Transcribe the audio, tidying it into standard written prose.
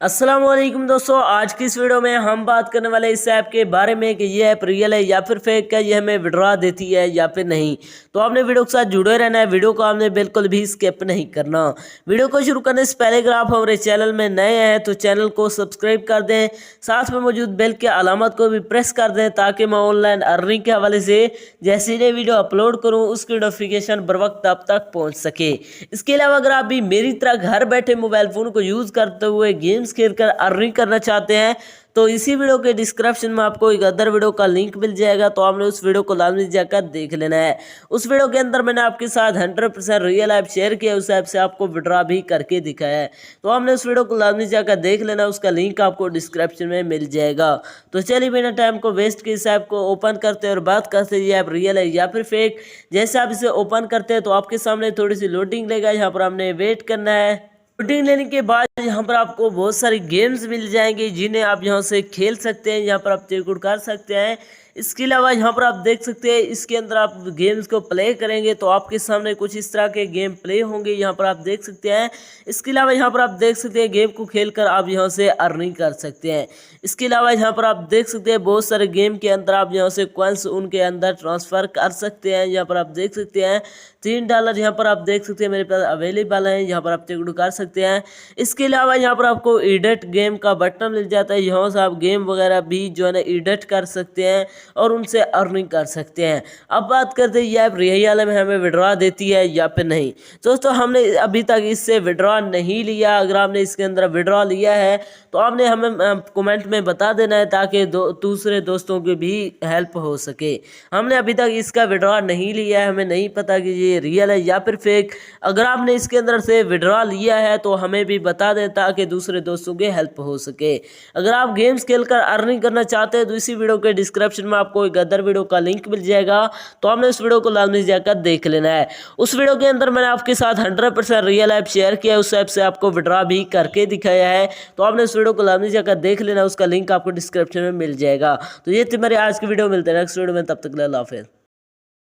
अस्सलामुअलैकुम दोस्तों, आज की इस वीडियो में हम बात करने वाले इस ऐप के बारे में कि ये ऐप रियल है या फिर फेक है, ये हमें विड्रॉ देती है या फिर नहीं। तो आपने वीडियो के साथ जुड़े रहना है, वीडियो को आपने बिल्कुल भी स्किप नहीं करना। वीडियो को शुरू करने से पहले अगर आप हमारे चैनल में नए हैं तो चैनल को सब्सक्राइब कर दें, साथ में मौजूद बेल के अलामत को भी प्रेस कर दें ताकि मैं ऑनलाइन अर्निंग के हवाले से जैसे ही वीडियो अपलोड करूँ उसकी नोटिफिकेशन बर वक्त आप तक पहुँच सके। इसके अलावा अगर आप भी मेरी तरह घर बैठे मोबाइल फ़ोन को यूज़ करते हुए गेम्स खेलकर अर्निंग करना चाहते हैं तो इसी वीडियो के डिस्क्रिप्शन में आपको एक अदर वीडियो का लिंक मिल जाएगा, तो आपने उस वीडियो को लाजमी जाकर देख लेना है। उस वीडियो के अंदर मैंने आपके साथ 100% रियल ऐप शेयर किया, उस ऐप से आपको विड्रॉ भी करके दिखाया है, तो आपने उस वीडियो को लाजमी जाकर देख लेना, उसका लिंक आपको डिस्क्रिप्शन में मिल जाएगा। तो चलिए बिना टाइम को वेस्ट किए इस ऐप को ओपन करते हैं और बात करते हैं ये ऐप रियल है या फिर फेक। जैसे आप इसे ओपन करते हैं तो आपके सामने थोड़ी सी लोडिंग लेगा, यहाँ पर आपने वेट करना है। शूटिंग लेने के बाद यहाँ पर आपको बहुत सारी गेम्स मिल जाएंगे जिन्हें आप यहाँ से खेल सकते हैं, यहाँ पर आप चेकआउट कर सकते हैं। इसके अलावा यहाँ पर आप देख सकते हैं इसके अंदर आप गेम्स को प्ले करेंगे तो आपके सामने कुछ इस तरह के गेम प्ले होंगे, यहाँ पर आप देख सकते हैं। इसके अलावा यहाँ पर आप देख सकते हैं गेम को खेलकर आप यहाँ से अर्निंग कर सकते हैं। इसके अलावा यहाँ पर आप देख सकते हैं बहुत सारे गेम के अंदर आप यहाँ से कॉइन्स उनके अंदर ट्रांसफ़र कर सकते हैं। यहाँ पर आप देख सकते हैं $3 यहाँ पर आप देख सकते हैं मेरे पास अवेलेबल है, यहाँ पर आप चेकआउट कर सकते हैं। इसके अलावा यहाँ पर आपको एडिट गेम का बटन मिल जाता है, यहाँ से आप गेम वगैरह भी जो है ना एडिट कर सकते हैं और उनसे अर्निंग कर सकते हैं। अब बात करते हैं ये ऐप रियल में हमें विड्रॉ देती है या फिर नहीं। दोस्तों हमने अभी तक इससे विड्रॉ नहीं लिया, अगर आपने इसके अंदर विड्रॉ लिया है तो आपने हमें कमेंट में बता देना है ताकि दूसरे दोस्तों की भी हेल्प हो सके। हमने अभी तक इसका विड्रॉ नहीं लिया है, हमें नहीं पता कि ये रियल है या फिर फेक। अगर आपने इसके अंदर से विड्रॉ लिया है तो हमें भी बता दें ताकि दूसरे दोस्तों की हेल्प हो सके। अगर आप गेम्स खेलकर अर्निंग करना चाहते हैं तो इसी वीडियो के डिस्क्रिप्शन में आपको एक अदर वीडियो का लिंक मिल जाएगा, तो आपने उस वीडियो को लाजमी जाकर देख लेना है। उस वीडियो के अंदर मैंने आपके साथ 100% रियल ऐप शेयर किया, उस ऐप से आपको विड्रॉ भी करके दिखाया है, तो आपने उस वीडियो को लाजमी जाकर देख लेना, उसका लिंक आपको डिस्क्रिप्शन में मिल जाएगा। तो ये थी मेरी आज की वीडियो, मिलते हैं नेक्स्ट वीडियो में, तब तक अल्लाह हाफिज़।